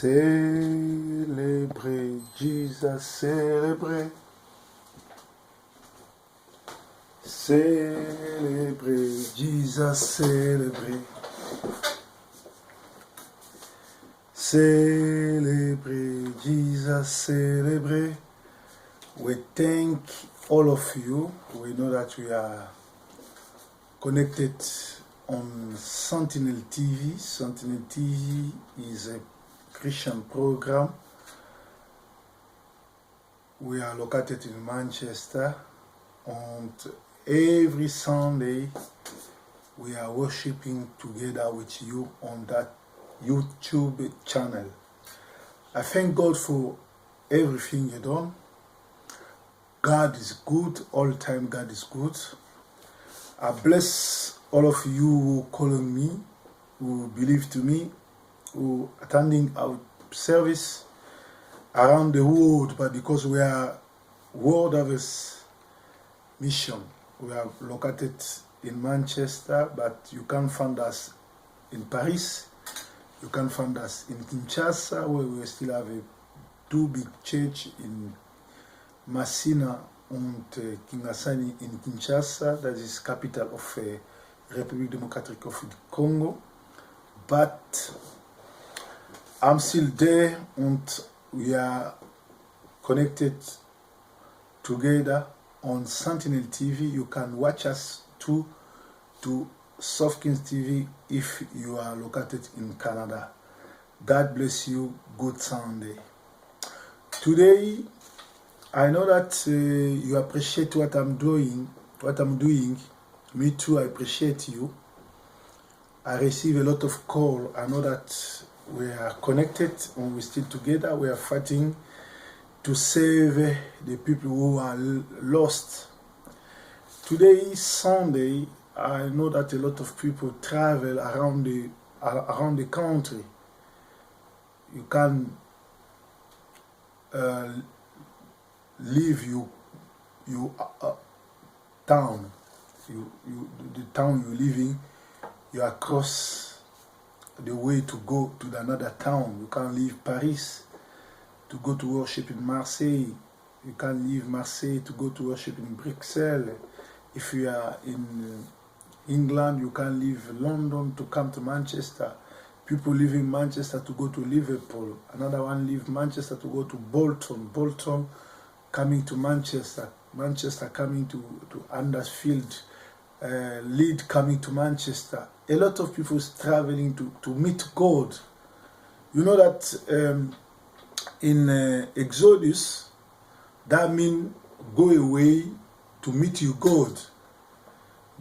Celebrate Jesus, celebrate. Celebrate Jesus, celebrate. Celebrate Jesus, celebrate. We thank all of you. We know that we are connected on Sentinel TV. Sentinel TV is a Christian program. We are located in Manchester, and every Sunday we are worshiping together with you on that YouTube channel. I thank God for everything you done. God is good, all the time God is good. I bless all of you who calling me, who believe to me, who attending our service around the world, but because we are World Harvest Mission, we are located in Manchester, but you can find us in Paris, you can find us in Kinshasa, where we still have two big church in Masina and Kingasani in Kinshasa, that is capital of Republic Democratic of the Congo. But I'm still there, and we are connected together on Sentinel TV. You can watch us too to Sofkins TV if you are located in Canada. God bless you. Good Sunday. Today, I know that you appreciate what I'm doing. Me too, I appreciate you. I receive a lot of call. I know that we are connected and we're still together. We are fighting to save the people who are lost. Today is Sunday. I know that a lot of people travel around the country. You can leave your town. The town you live in, you are across the way to go to another town. You can leave Paris to go to worship in Marseille. You can leave Marseille to go to worship in Bruxelles. If you are in England, you can leave London to come to Manchester. People leave in Manchester to go to Liverpool. Another one leave Manchester to go to Bolton. Bolton coming to Manchester. Manchester coming to Huddersfield. Leeds coming to Manchester. A lot of people is traveling to meet God. You know that in Exodus, that means go away to meet you God.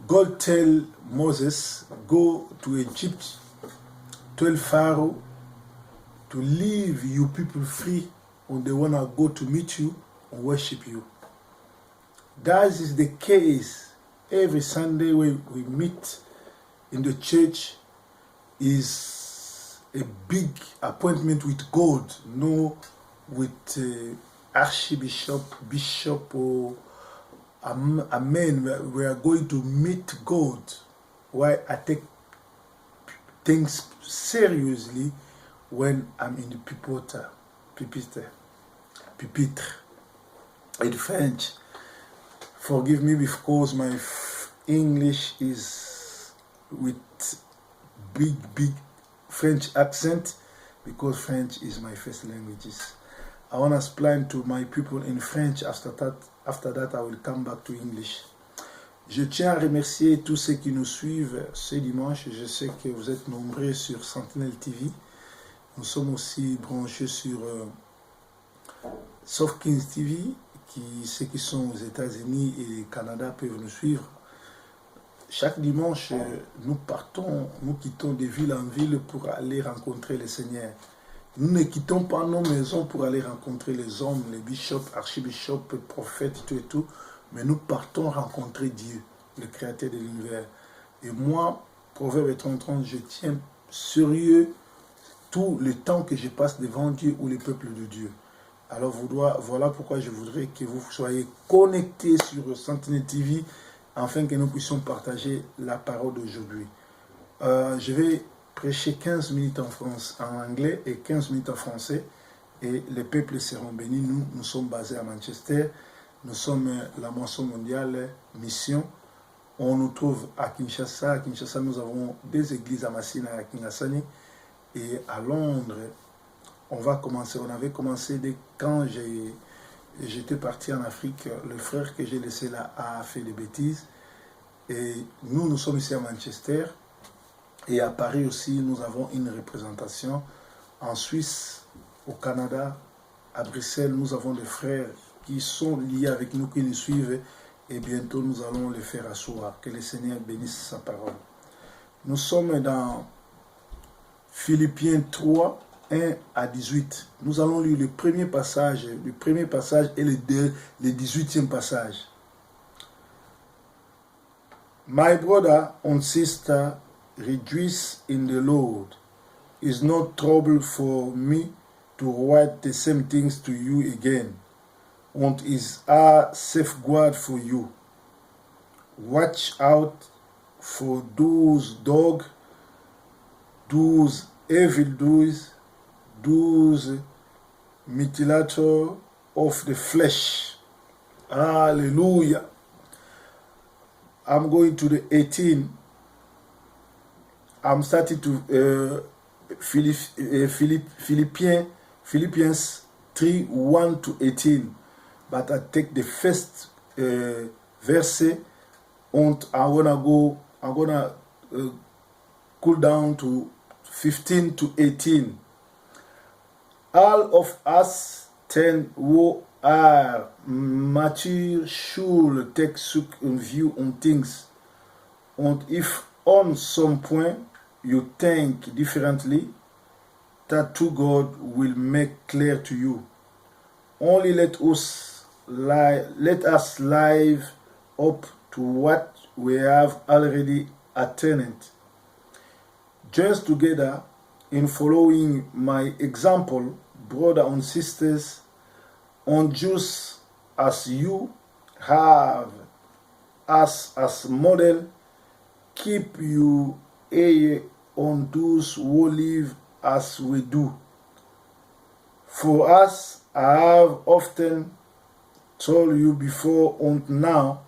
God tell Moses, go to Egypt, tell Pharaoh to leave you people free when they want to go to meet you and worship you. That is the case. Every Sunday when we meet in the church is a big appointment with God, no with archbishop, bishop, or amen. We are going to meet God. Why I take things seriously when I'm in the pupitre in French. Forgive me because my English is with big French accent, because French is my first language. I want to explain to my people in French. After that, I will come back to English. Je tiens à remercier tous ceux qui nous suivent ce dimanche. Je sais que vous êtes nombreux sur Sentinel TV. Nous sommes aussi branchés sur Sofkins TV. Ceux qui sont aux États-Unis et au Canada peuvent nous suivre. Chaque dimanche, nous quittons de ville en ville pour aller rencontrer le Seigneur. Nous ne quittons pas nos maisons pour aller rencontrer les hommes, les bishops, archibishops, prophètes, tout et tout, mais nous partons rencontrer Dieu, le créateur de l'univers. Et moi, Proverbe 30, je tiens sérieux tout le temps que je passe devant Dieu ou le peuple de Dieu. Alors voilà pourquoi je voudrais que vous soyez connectés sur Sentinel TV afin que nous puissions partager la parole d'aujourd'hui. Je vais prêcher 15 minutes en anglais et 15 minutes en français. Et les peuples seront bénis. Nous sommes basés à Manchester. Nous sommes la moisson mondiale mission. On nous trouve à Kinshasa. À Kinshasa, nous avons des églises à Massina et à Kingasani. Et à Londres, on avait commencé dès quand j'étais parti en Afrique. Le frère que j'ai laissé là a fait des bêtises. Et nous sommes ici à Manchester. Et à Paris aussi, nous avons une représentation. En Suisse, au Canada, à Bruxelles, nous avons des frères qui sont liés avec nous, qui nous suivent. Et bientôt, nous allons les faire asseoir. Que le Seigneur bénisse sa parole. Nous sommes dans Philippiens 3, 1 à 18. Nous allons lire le premier passage et le 18e passage. My brother and sister, rejoice in the Lord. It's no trouble for me to write the same things to you again, and is a safeguard for you. Watch out for those dogs, those evildoers, those mutilators of the flesh. Hallelujah. I'm going to the 18. I'm starting to Philippians 3, 1 to 18. But I take the first verse and I'm gonna cool down to 15 to 18. All of us who are mature should take stock in view on things. And if on some point you think differently, that to God will make clear to you. Only let us live up to what we have already attained. Join together in following my example, brothers and sisters, and just as you have us as model, keep your eye on those who live as we do. For us, I have often told you before and now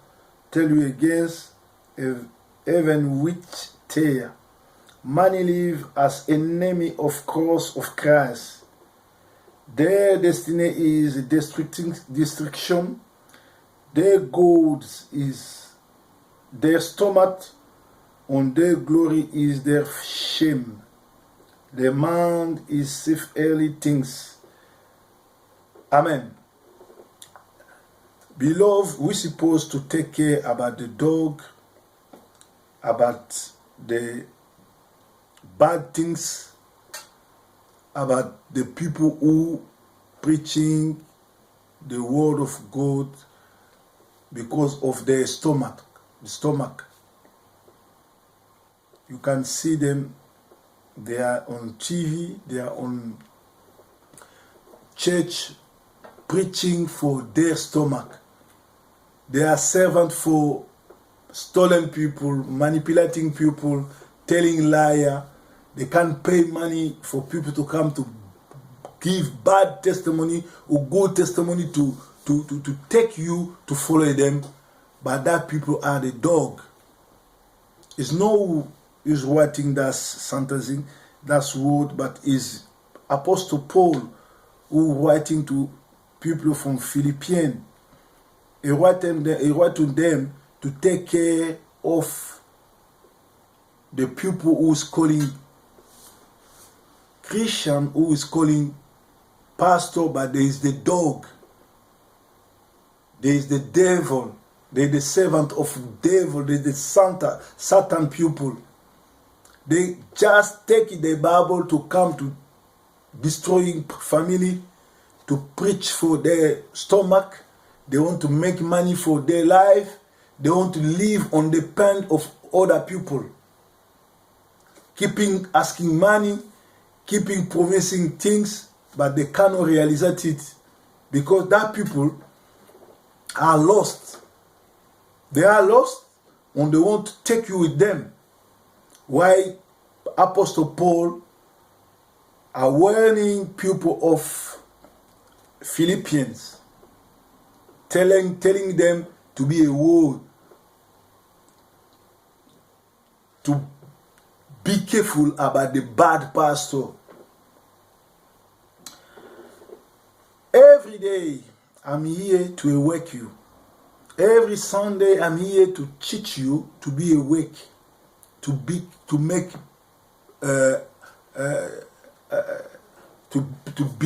tell you against, even which tear. Many live as enemy of cross of Christ. Their destiny is destruction. Their gold is their stomach, and their glory is their shame. Their mind is self-early things. Amen. Beloved, we're supposed to take care about the dog, about the bad things, about the people who preaching the word of God because of their stomach. The stomach. You can see them. They are on TV. They are on church preaching for their stomach. They are servant for stolen people, manipulating people, telling liar. They can't pay money for people to come to give bad testimony or good testimony to take you to follow them. But that people are the dog. It's no is writing that's sentencing, that's word, but is Apostle Paul who writing to people from Philippians. He write to them to take care of the people who is calling Christian, who is calling pastor, but there is the dog. There is the devil. There is the servant of devil. There is the Satan people. They just take the Bible to come to destroying family, to preach for their stomach. They want to make money for their life. They want to live on the pain of other people. Keeping asking money, keeping promising things, but they cannot realize it because that people are lost. They are lost and they want to take you with them. Why Apostle Paul are warning people of Philippians, telling them to be aware, to be careful about the bad pastor. Every day I'm here to awake you. Every Sunday I'm here to teach you to be awake, to be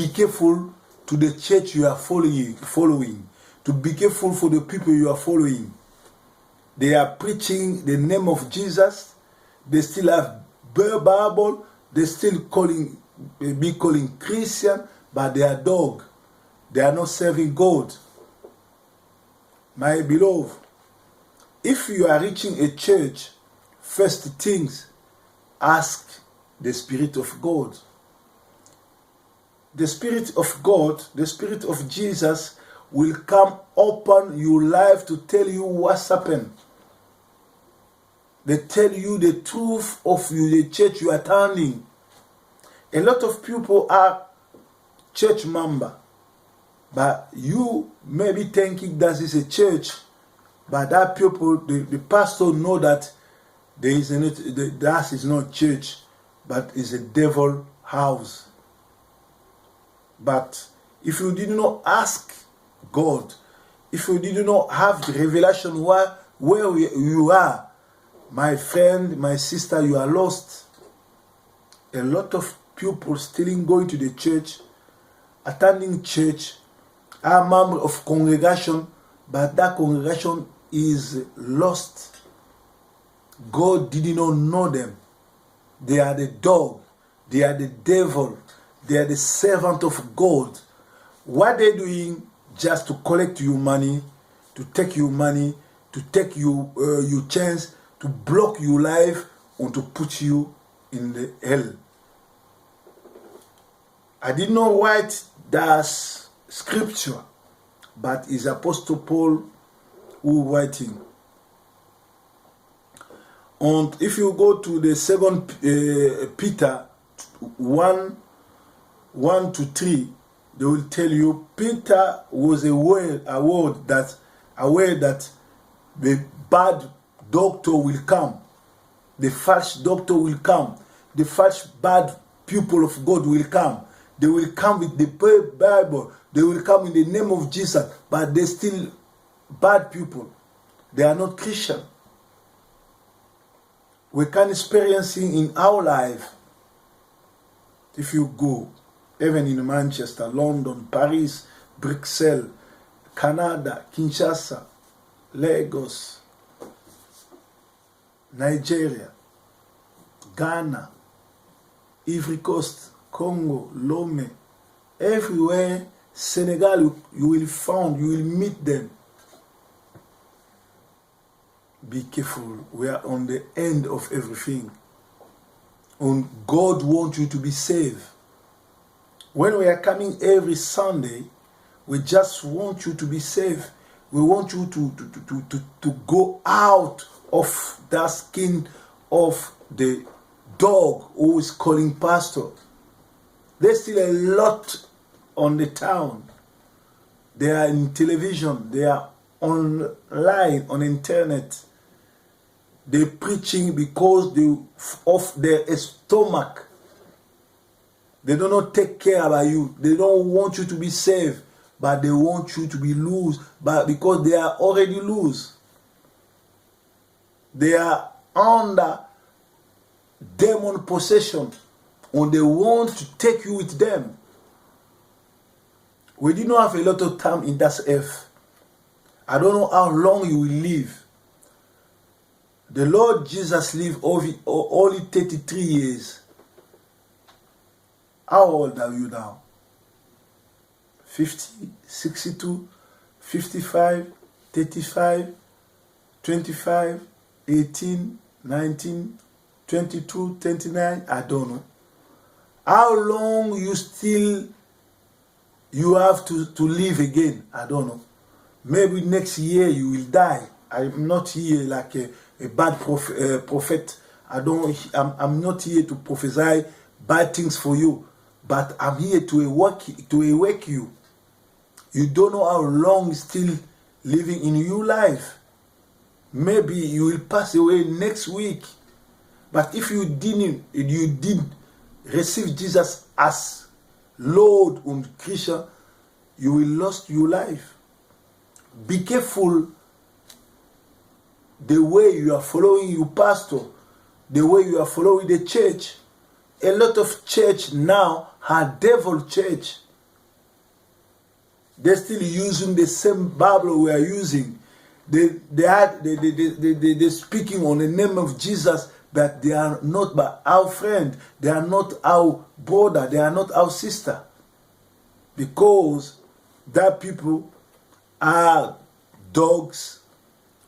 careful to the church you are following, to be careful for the people you are following. They are preaching the name of Jesus. They still have Bible. They still calling Christian, but they are dog. They are not serving God. My beloved, if you are reaching a church, first things, ask the Spirit of God. The Spirit of God, the Spirit of Jesus will come open your life to tell you what's happened. They tell you the truth of the church you are attending. A lot of people are church member, but you may be thinking that is a church, but that people, the pastor know that that is not church, but is a devil house. But if you did not ask God, if you did not have the revelation where you are, my friend, my sister, you are lost. A lot of people still going to the church, attending church, are member of congregation, but that congregation is lost. God did not know them. They are the dog. They are the devil. They are the servant of God. What they're doing just to collect your money, to take your money, to take your chance, to block your life, and to put you in the hell. I did not write that scripture, but it's Apostle Paul who writing. And if you go to the 2 Peter 1-3, they will tell you Peter was aware that the bad doctor will come, the false doctor will come, the false bad people of God will come. They will come with the Bible, they will come in the name of Jesus, but they're still bad people. They are not Christian. We can experience in our life. If you go, even in Manchester, London, Paris, Bruxelles, Canada, Kinshasa, Lagos, Nigeria, Ghana, Ivory Coast, Congo, Lomé, everywhere, Senegal, you will meet them. Be careful, we are on the end of everything. And God wants you to be saved. When we are coming every Sunday, we just want you to be saved. We want you to go out of that skin of the dog who is calling pastor. There's still a lot on the town. They are in television. They are online, on internet. They're preaching because of their stomach. They do not take care about you. They don't want you to be saved, but they want you to be loose. But because they are already loose, they are under demon possession, and they want to take you with them. We did not have a lot of time in that earth. I don't know how long you will live. The Lord Jesus lived only 33 years. How old are you now? 50, 62, 55, 35, 25, 18, 19, 22, 29, I don't know. How long you have to live again? I don't know. Maybe next year you will die. I'm not here like a bad prophet. I'm not here to prophesy bad things for you, but I'm here to awake you. You don't know how long is still living in your life. Maybe you will pass away next week. But if you didn't receive Jesus as Lord and Christian, you will lose your life. Be careful the way you are following your pastor, the way you are following the church. A lot of church now are devil church. They're still using the same Bible we are using. They're speaking on the name of Jesus, but they are not our friend. They are not our brother. They are not our sister. Because that people are dogs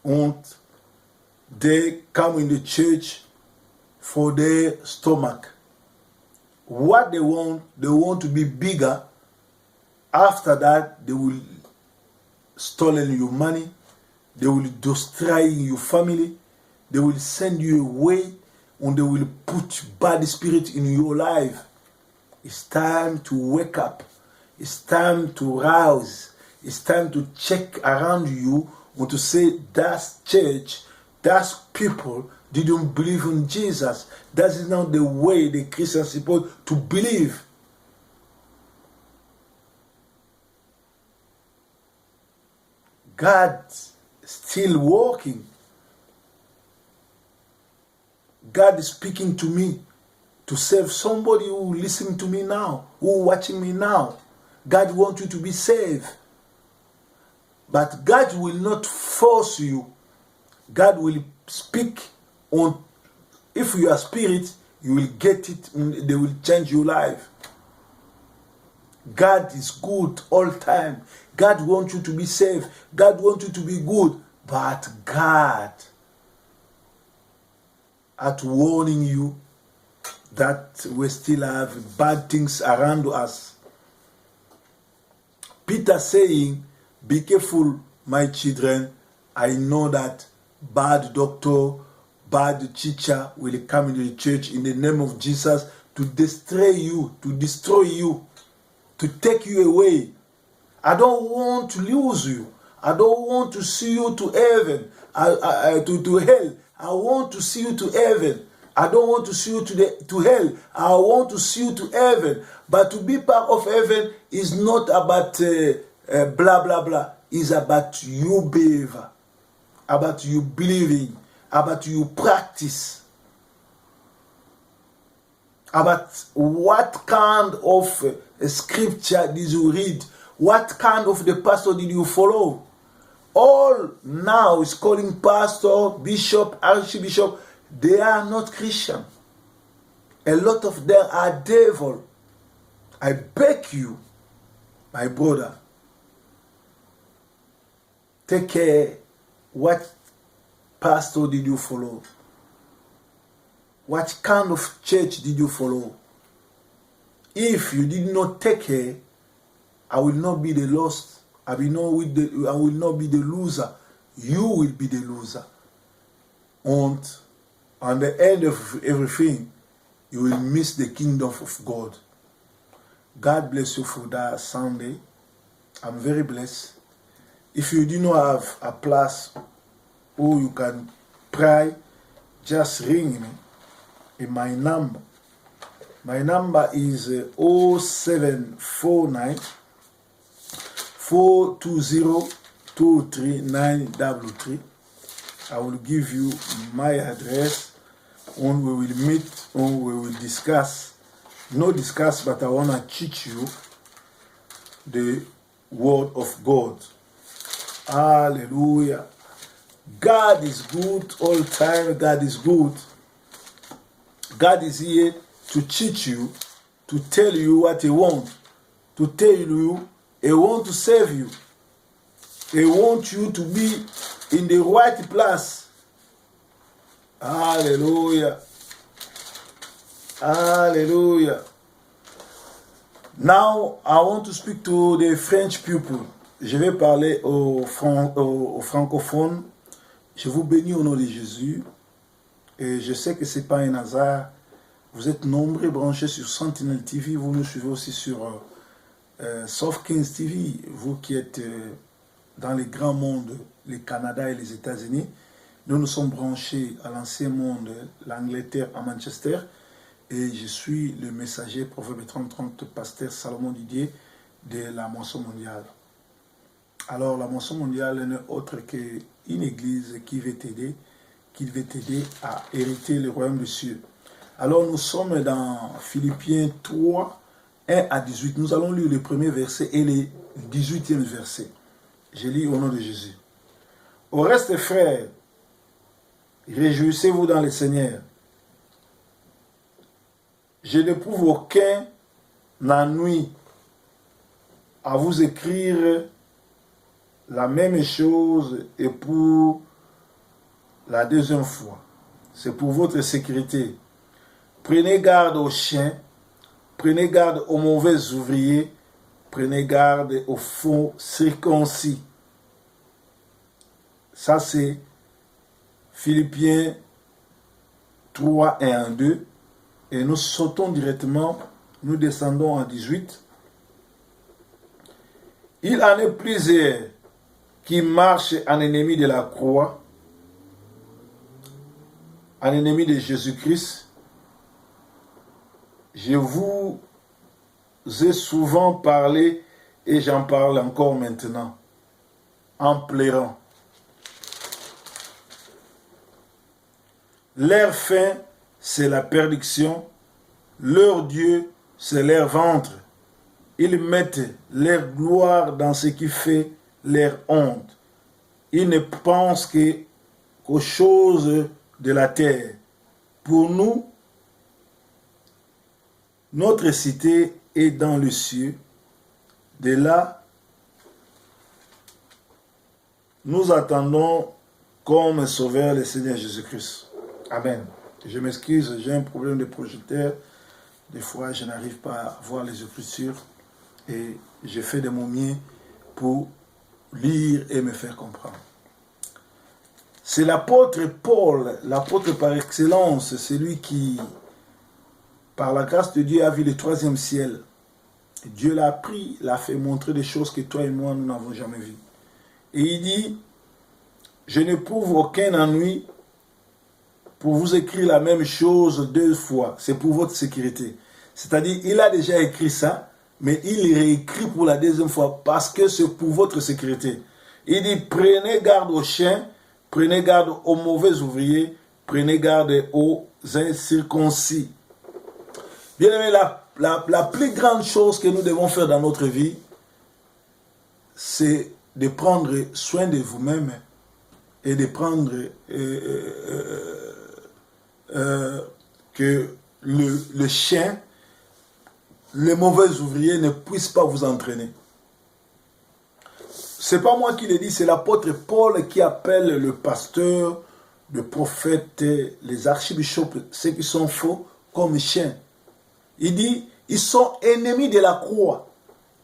and they come in the church for their stomach. What they want to be bigger. After that, they will stolen your money. They will destroy your family. They will send you away, and they will put bad spirit in your life. It's time to wake up. It's time to rouse. It's time to check around you and to say, that church, that people didn't believe in Jesus. That is not the way the Christians are supposed to believe. God still working. God is speaking to me to save somebody who listening to me now, who watching me now. God wants you to be saved. But God will not force you. God will speak on. If you are spirit, you will get it. They will change your life. God is good all time. God wants you to be saved. God wants you to be good. But God at warning you that we still have bad things around us. Peter saying, be careful, my children. I know that bad doctor, bad teacher will come into the church in the name of Jesus to destroy you, to take you away. I don't want to lose you. I don't want to see you to heaven, to hell. I want to see you to heaven. I don't want to see you to hell. I want to see you to heaven. But to be part of heaven is not about blah, blah, blah. It's about you behavior, about you believing, about you practice, about what kind of scripture did you read, what kind of the pastor did you follow. All now is calling pastor, bishop, archbishop. They are not Christian. A lot of them are devil. I beg you, my brother, take care. What pastor did you follow? What kind of church did you follow? If you did not take care, I will not be the lost. I will not be the loser. You will be the loser. And at the end of everything, you will miss the kingdom of God. God bless you for that Sunday. I'm very blessed. If you do not have a place where you can pray, just ring me in my number. My number is 0749 420-23933. I will give you my address and we will meet and we will discuss. Not discuss, but I want to teach you the word of God. Hallelujah. God is good all the time. God is good. God is here to teach you, to tell you what He wants, to tell you He wants to save you. He wants you to be in the right place. Hallelujah. Hallelujah. Now, I want to speak to the French people. Je vais parler aux francophones. Je vous bénis au nom de Jésus. Et je sais que ce n'est pas un hasard. Vous êtes nombreux branchés sur Sentinel TV. Vous nous suivez aussi sur Soft Kings TV. Vous qui êtes dans les grands mondes, le Canada et les États-Unis. Nous nous sommes branchés à l'ancien monde, l'Angleterre à Manchester. Et je suis le messager, prophète 3030, pasteur Salomon Didier de la Moisson Mondiale. Alors la Moisson Mondiale n'est autre qu'une église qui veut t'aider à hériter le royaume des cieux. Alors nous sommes dans Philippiens 3, 1 à 18. Nous allons lire le premier verset et le 18e verset. Je lis au nom de Jésus. Au reste, frères, réjouissez-vous dans le Seigneur. Je n'éprouve aucun ennui à vous écrire la même chose et pour la deuxième fois. C'est pour votre sécurité. Prenez garde aux chiens, prenez garde aux mauvais ouvriers, prenez garde aux faux circoncis. Ça c'est Philippiens 3, 1 à 2. Et nous sautons directement, nous descendons à 18. Il en est plusieurs qui marchent en ennemi de la croix, en ennemi de Jésus-Christ. Je vous ai souvent parlé et j'en parle encore maintenant, en pleurant. Leur fin, c'est la perdition. Leur Dieu, c'est leur ventre. Ils mettent leur gloire dans ce qui fait leur honte. Ils ne pensent qu'aux choses de la terre. Pour nous, notre cité est dans le ciel. De là, nous attendons comme sauveur le Seigneur Jésus-Christ. Amen. Je m'excuse, j'ai un problème de projecteur. Des fois, je n'arrive pas à voir les Écritures et je fais de mon mieux pour lire et me faire comprendre. C'est l'apôtre Paul, l'apôtre par excellence, celui qui, par la grâce de Dieu, a vu le troisième ciel. Et Dieu l'a pris, l'a fait montrer des choses que toi et moi, nous n'avons jamais vues. Et il dit, je n'éprouve aucun ennui pour vous écrire la même chose 2 fois. C'est pour votre sécurité. C'est-à-dire, il a déjà écrit ça, mais il réécrit pour la 2e fois parce que c'est pour votre sécurité. Il dit, prenez garde aux chiens, prenez garde aux mauvais ouvriers, prenez garde aux incirconcis. Bien aimé, la plus grande chose que nous devons faire dans notre vie, c'est de prendre soin de vous-même et de prendre que le chien, les mauvais ouvriers ne puissent pas vous entraîner. C'est pas moi qui le dis, c'est l'apôtre Paul qui appelle le pasteur, le prophète, les archibishops, ceux qui sont faux, comme chiens. Il dit, ils sont ennemis de la croix.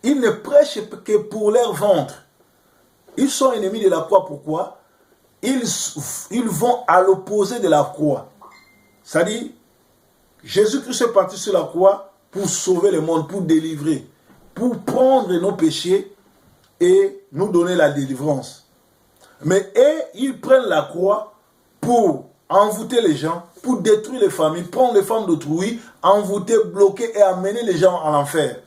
Ils ne prêchent que pour leur ventre. Ils sont ennemis de la croix, pourquoi? Ils vont à l'opposé de la croix. C'est-à-dire, Jésus-Christ est parti sur la croix pour sauver le monde, pour délivrer, pour prendre nos péchés et nous donner la délivrance. Mais ils prennent la croix pour envoûter les gens, pour détruire les familles, prendre les femmes d'autrui, envoûter, bloquer et amener les gens à l'enfer.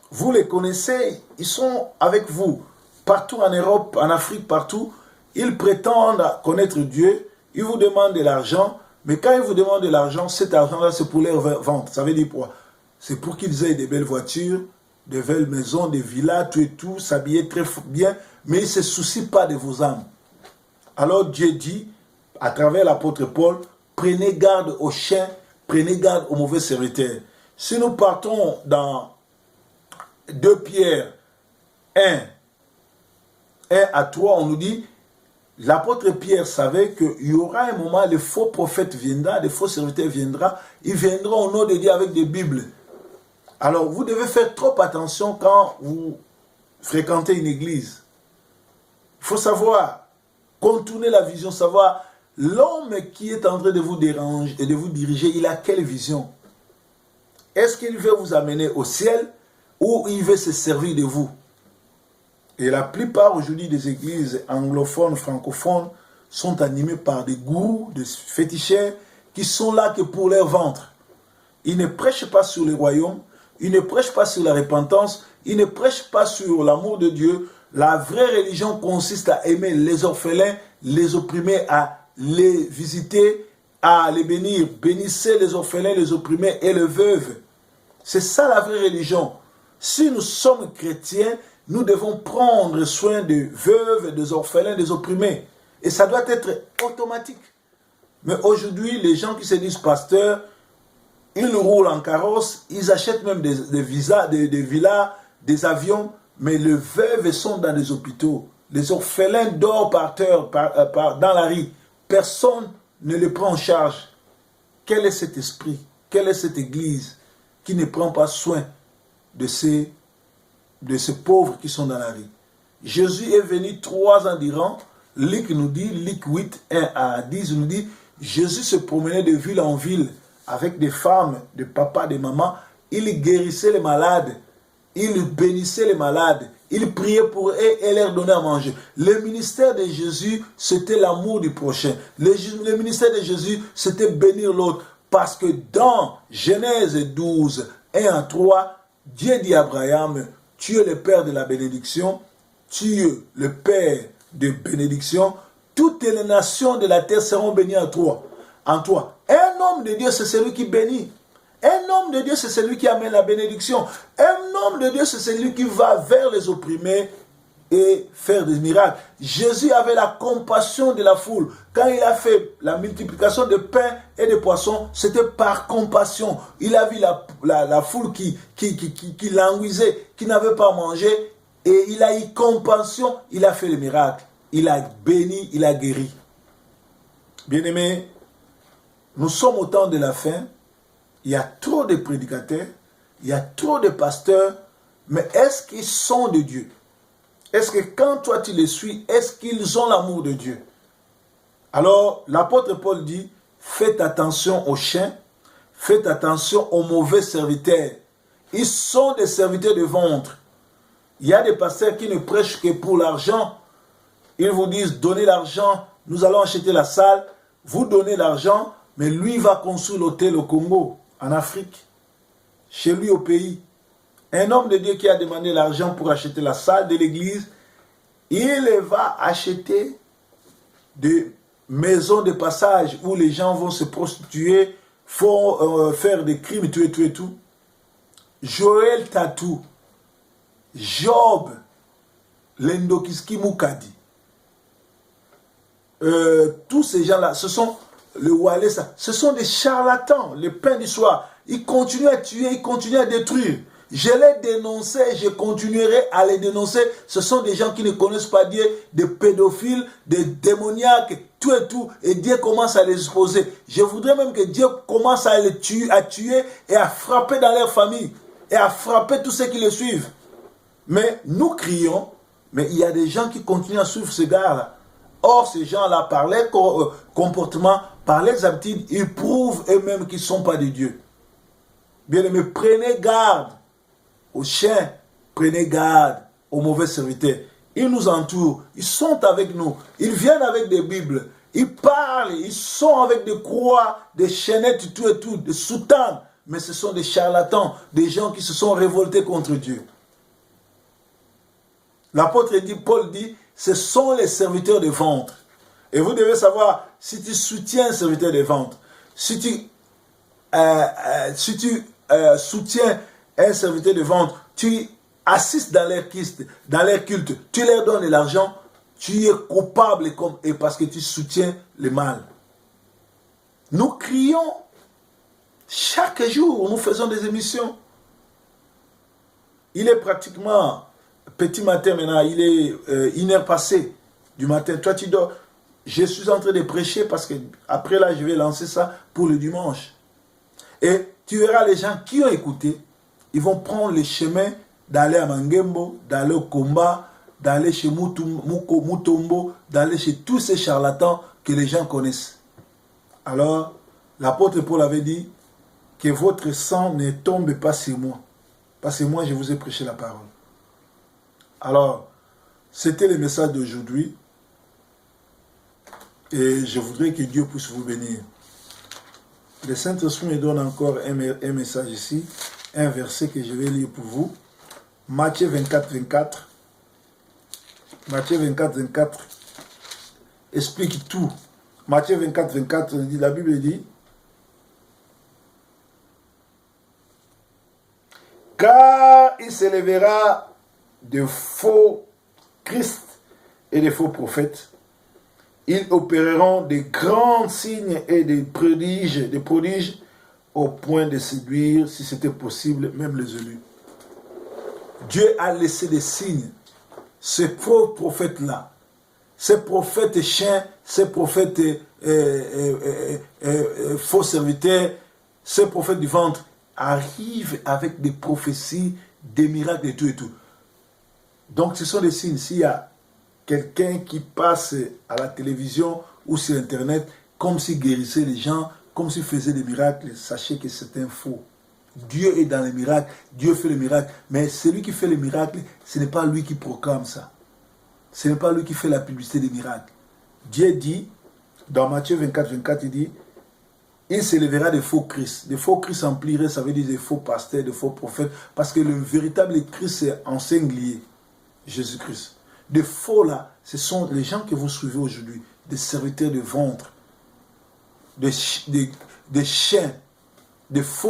Vous les connaissez, ils sont avec vous, partout en Europe, en Afrique, partout. Ils prétendent connaître Dieu, ils vous demandent de l'argent, mais quand ils vous demandent de l'argent, cet argent-là, c'est pour leur vente. Ça veut dire quoi? C'est pour qu'ils aient des belles voitures, des belles maisons, des villas, tout et tout, s'habiller très bien, mais ils ne se soucient pas de vos âmes. Alors Dieu dit, à travers l'apôtre Paul, prenez garde aux chiens, prenez garde aux mauvais serviteurs. Si nous partons dans 2 Pierre 1 à 3, on nous dit, l'apôtre Pierre savait qu'il y aura un moment, les faux prophètes viendront, les faux serviteurs viendront, ils viendront au nom de Dieu avec des Bibles. Alors, vous devez faire trop attention quand vous fréquentez une église. Il faut savoir contourner la vision, savoir l'homme qui est en train de vous déranger et de vous diriger, il a quelle vision? Est-ce qu'il veut vous amener au ciel ou il veut se servir de vous? Et la plupart aujourd'hui des églises anglophones, francophones, sont animées par des gourous, des féticheurs qui sont là que pour leur ventre. Ils ne prêchent pas sur le royaume, ils ne prêchent pas sur la repentance, ils ne prêchent pas sur l'amour de Dieu. La vraie religion consiste à aimer les orphelins, les opprimés, à les visiter, à les bénir. Bénissez les orphelins, les opprimés et les veuves. C'est ça la vraie religion. Si nous sommes chrétiens, nous devons prendre soin des veuves, des orphelins, des opprimés. Et ça doit être automatique. Mais aujourd'hui, les gens qui se disent pasteurs, ils roulent en carrosse, ils achètent même des villas, des avions, mais les veuves sont dans des hôpitaux. Les orphelins dorment par terre, dans la rue. Personne ne les prend en charge. Quel est cet esprit? Quelle est cette église qui ne prend pas soin de ces pauvres qui sont dans la rue? Jésus est venu 3 ans durant. Luc nous dit, Luc 8, 1 à 10 nous dit, Jésus se promenait de ville en ville avec des femmes, des papas, des mamans. Il guérissait les malades. Il bénissait les malades. Il priait pour eux et leur donnait à manger. Le ministère de Jésus, c'était l'amour du prochain. Le ministère de Jésus, c'était bénir l'autre. Parce que dans Genèse 12, 1 à 3, Dieu dit à Abraham, tu es le père de la bénédiction, tu es le père de bénédiction, toutes les nations de la terre seront bénies en toi. Un homme de Dieu, c'est celui qui bénit. Un homme de Dieu, c'est celui qui amène la bénédiction. Un homme de Dieu, c'est celui qui va vers les opprimés et faire des miracles. Jésus avait la compassion de la foule. Quand il a fait la multiplication de pain et de poissons, c'était par compassion. Il a vu la foule qui languissait, qui n'avait pas mangé, et il a eu compassion, il a fait le miracle. Il a béni, il a guéri. Bien-aimés, nous sommes au temps de la fin. Il y a trop de prédicateurs, il y a trop de pasteurs, mais est-ce qu'ils sont de Dieu? Est-ce que quand toi tu les suis, est-ce qu'ils ont l'amour de Dieu? Alors, l'apôtre Paul dit, faites attention aux chiens, faites attention aux mauvais serviteurs. Ils sont des serviteurs de ventre. Il y a des pasteurs qui ne prêchent que pour l'argent. Ils vous disent, donnez l'argent, nous allons acheter la salle, vous donnez l'argent, mais lui va construire l'hôtel au Congo, en Afrique, chez lui au pays. Un homme de Dieu qui a demandé l'argent pour acheter la salle de l'église, il va acheter des maisons de passage où les gens vont se prostituer, faire des crimes, et tout. Joël Tatou, Job, Lendokiski Mukadi, tous ces gens-là, ce sont le Walesa, ce sont des charlatans, les pains du soir. Ils continuent à tuer, ils continuent à détruire. Je les dénonçais, je continuerai à les dénoncer. Ce sont des gens qui ne connaissent pas Dieu, des pédophiles, des démoniaques, tout et tout. Et Dieu commence à les exposer. Je voudrais même que Dieu commence à les tuer, et à frapper dans leur famille. Et à frapper tous ceux qui les suivent. Mais nous crions, mais il y a des gens qui continuent à suivre ce gars-là. Or, ces gens-là, par leur comportement, par leurs habitudes, ils prouvent eux-mêmes qu'ils ne sont pas de Dieu. Bien-aimés, prenez garde aux chiens, prenez garde aux mauvais serviteurs. Ils nous entourent, ils sont avec nous, ils viennent avec des Bibles, ils parlent, ils sont avec des croix, des chaînettes, tout et tout, des soutanes, mais ce sont des charlatans, des gens qui se sont révoltés contre Dieu. L'apôtre Paul dit, ce sont les serviteurs de ventre. Et vous devez savoir, si tu soutiens un serviteur de ventre, si tu soutiens un serviteur de ventre, tu assistes dans leur culte, tu leur donnes de l'argent, tu es coupable et parce que tu soutiens le mal. Nous crions chaque jour, nous faisons des émissions. Il est pratiquement petit matin maintenant, il est 1h passée du matin. Toi tu dors. Je suis en train de prêcher parce que après là je vais lancer ça pour le dimanche. Et tu verras les gens qui ont écouté, ils vont prendre le chemin d'aller à Mangembo, d'aller au combat, d'aller chez Mutombo, d'aller chez tous ces charlatans que les gens connaissent. Alors, l'apôtre Paul avait dit que votre sang ne tombe pas sur moi. Parce que moi, je vous ai prêché la parole. Alors, c'était le message d'aujourd'hui. Et je voudrais que Dieu puisse vous bénir. Le Saint-Esprit me donne encore un message ici, un verset que je vais lire pour vous. Matthieu 24, 24. Matthieu 24, 24 explique tout. Matthieu 24, 24, la Bible dit, car il s'élèvera de faux Christ et de faux prophètes. Ils opéreront de grands signes et des prodiges au point de séduire, si c'était possible, même les élus. Dieu a laissé des signes. Ces faux prophètes-là, ces prophètes chiens, ces prophètes faux serviteurs, ces prophètes du ventre arrivent avec des prophéties, des miracles et tout et tout. Donc ce sont des signes. S'il y a quelqu'un qui passe à la télévision ou sur Internet comme s'il guérissait les gens, comme s'il faisait des miracles, sachez que c'est un faux. Dieu est dans les miracles, Dieu fait les miracles, mais celui qui fait les miracles, ce n'est pas lui qui proclame ça. Ce n'est pas lui qui fait la publicité des miracles. Dieu dit, dans Matthieu 24, 24, il dit, il s'élèvera des faux Christ. Des faux Christ empliraient, ça veut dire des faux pasteurs, des faux prophètes, parce que le véritable Christ, c'est en singulier, Jésus-Christ. Des faux là, ce sont les gens que vous suivez aujourd'hui, des serviteurs de ventre, des chiens, des faux